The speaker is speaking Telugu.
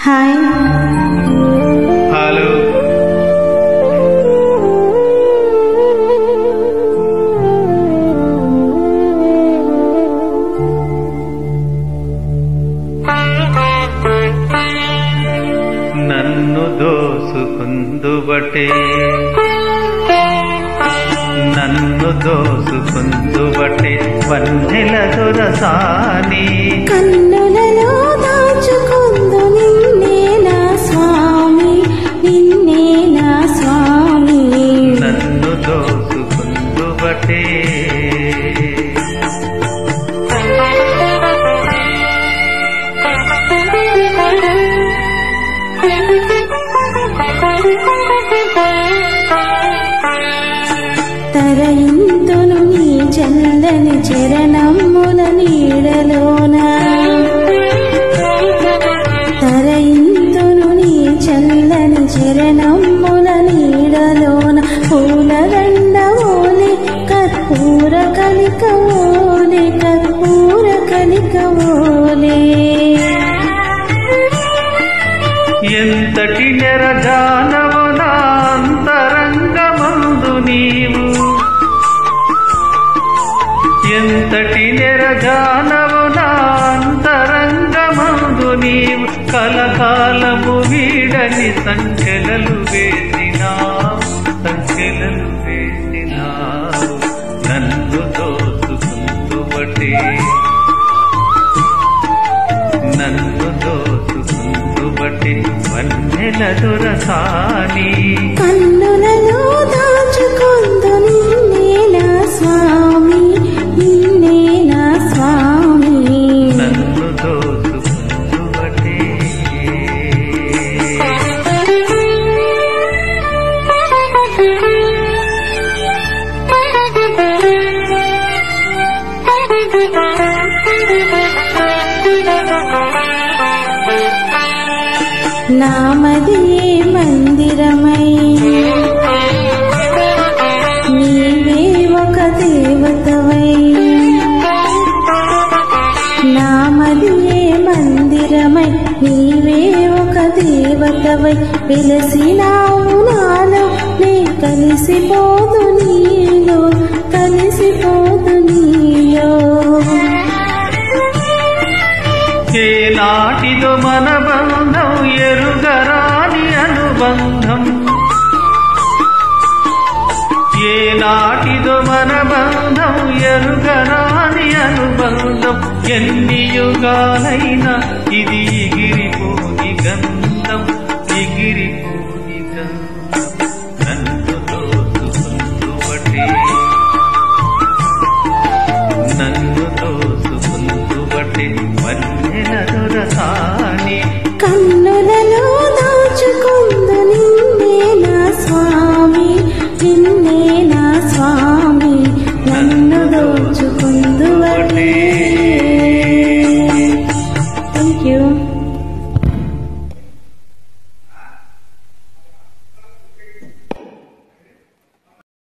హాయ్. హలో. నన్ను దోసుకుందుబటే వన్నెల దొరసాని కన్నులలో దాచుకుందు నిన్నే నా స్వామి, నిన్నే నా స్వామి. నన్ను దోసుకుందుబటే తరయింతును నీ చల్లని చరణముల నీడలోన, తరయింతును నీ చల్లని చరణముల నీడలోన. పూలదండ ఓలే కర్పూర కలిక ఓలే, కర్పూర కలిక ఓలే. ఎంతటి నెరజానవు నా అంతరంగమందు నీవు, ఎంతటి నెరజానవు నా అంతరంగమందు నీవు. కలకాలము వీడని సంఖ్యలలు వేసినావు, సంఖ్యలలు వేసినావు. నన్ను దోసుకుందుబటే, నన్ను దోసుకుందుబటే వన్నెల దొరసాని. కన్నులలో దాచుకుందు నిన్నే నా స్వామి, నిన్నే నా స్వామి. నన్ను దోసుకుందుబటే నామదియే మందిరమై నీవే ఒక దేవతవై, నామదియే మందిరమై నీవే ఒక దేవతవై. వెలసినావు నాలో నే కలిసిపోదు నీలో, కలిసిపోదు నీలో. ఏనాటిదో మన బంధం ఎరుగరాని అనుబంధం, ఏనాటిదో మన బంధం ఎరుగరాని అనుబంధం. ఎన్ని యుగాలైనా ఇది ఎగిరి